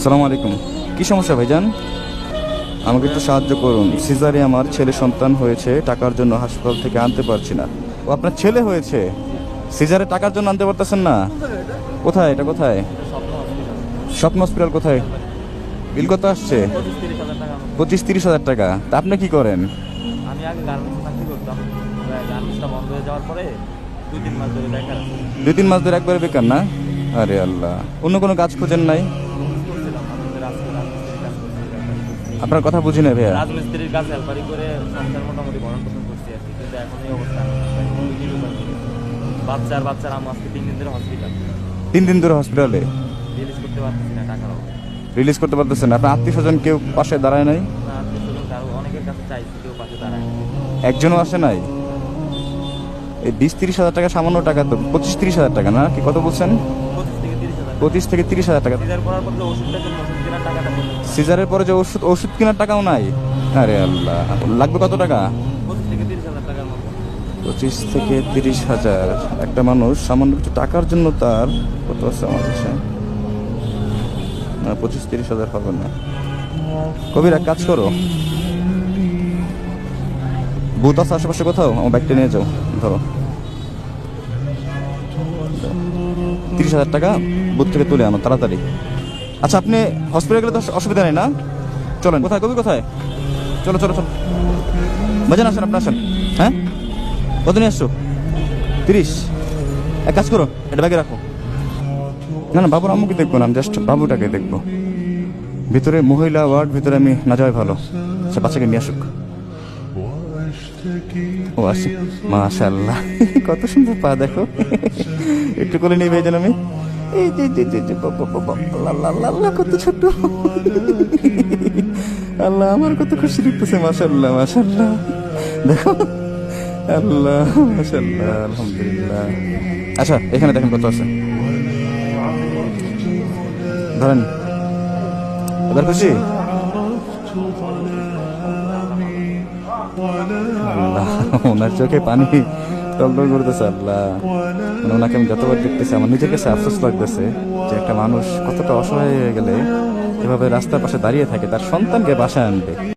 আসসালামু আলাইকুম। কি সমস্যা ভাইজান? আমাকে একটু সাহায্য করুন। সিজারে আমার ছেলে সন্তান হয়েছে, টাকার জন্য হাসপাতাল থেকে আনতে পারছি না। ও আপনার ছেলে হয়েছে, সিজারে টাকার জন্য আনতে পারতেছেন না? কোথায় এটা, কোথায়? স্বপ্ন হসপিটাল কোথায়? বিল কত আসছে? 25-30 হাজার টাকা। তা আপনি কি করেন? আমি আগে গার্মেন্টস চাকরি করতাম। গার্মেন্টসটা বন্ধ হয়ে যাওয়ার পরে 2-3 মাস ধরে বেকার আছি। 2-3 মাস ধরে একবারে বেকার না? আরে আল্লাহ, অন্য কোনো কাজ খোঁজেন নাই? করছিলাম আমাদের রাজমিস্ত্রির কাজ করছি। আপনার কথা বুঝি না ভাইয়া। রাজমিস্ত্রির কাজ হেল্পারি করে সংসার মোটামুটি ভরণ পোষণ করছি আর কি। কিন্তু এখন এই অবস্থা বাচ্চার আম্মু আজকে 3 দিন ধরে হসপিটাল। 3 দিন ধরে হসপিটালে? রিলিজ করতে পারতেছি না টাকার অভাবে। রিলিজ করতে পারতেছেন না? আপনার আত্মীয় স্বজন কেউ পাশে দাঁড়ায় নাই? না, আত্মীয়-স্বজন কারো অনেকের কাছে চাইছি, কেউ পাশে দাঁড়ায় না। একজনও আসে নাই? এই 20-30 হাজার টাকা সামান্য টাকা তো। 25-30 হাজার টাকা না কি কত বলছেন? 25 থেকে 30 হাজার 25 থেকে 30 হাজার টাকা। সিজার করার পর যে ওষুধটার জন্য ওষুধ কেনার টাকাটা বললো সিজারের পরে যে ওষুধ কেনার টাকাও নাই? আরে আল্লাহ, লাগবে কত টাকা? 25 থেকে 30 হাজার টাকার মতো। 25 থেকে 30 হাজার। একটা মানুষ সামান্য কিছু টাকার জন্য তার কত আছে আমার কাছে? না, 25-30 হাজার হবে না। কবির এক কাজ করো, ভূত আছে আশেপাশে কোথাও? আমার ব্যাগটা নিয়ে যাও, ধরো 30 হাজার টাকা বুথ থেকে তুলে আনো তাড়াতাড়ি। আচ্ছা, আপনি হসপিটালে গেলে তো অসুবিধা নেই না? চলেন। কোথায় কবি, কোথায়? চলো চলো চলো, বাজান আসেন, আপনি আসেন। হ্যাঁ, কত নিয়ে আসছো? 30। এক কাজ করো, এটা ব্যাগে রাখো। না না, বাবুর আম্মুকে দেখবো না, আমি জাস্ট বাবুটাকে দেখবো। ভিতরে মহিলা ওয়ার্ড, ভিতরে আমি না যাওয়াই ভালো। আচ্ছা, বাচ্চাকে নিয়ে আসুক। ও আসি, মাশাআল্লাহ, কত সুন্দর পা দেখো। একটু কোলে নিয়ে ভেজেন আমি। এই যে যে যে যে আল্লাহ, কত ছোট। আল্লাহ, আমার কত খুশি লাগতেছে। মাশাআল্লাহ মাশাআল্লাহ, দেখো। আল্লাহ, মাশাআল্লাহ, আলহামদুলিল্লাহ। আচ্ছা, এখানে দেখেন কত আছে, ধরেন। এবার খুশি? আল্লাহ, ওনার চোখে পানি টলটল করতেছে। আল্লাহ, ওনাকে আমি যতবার দেখতেছি আমার নিজের কাছে আফসোস লাগতেছে যে একটা মানুষ কতটা অসহায় হয়ে গেলে এভাবে রাস্তার পাশে দাঁড়িয়ে থাকে তার সন্তানকে বাসায় আনবে।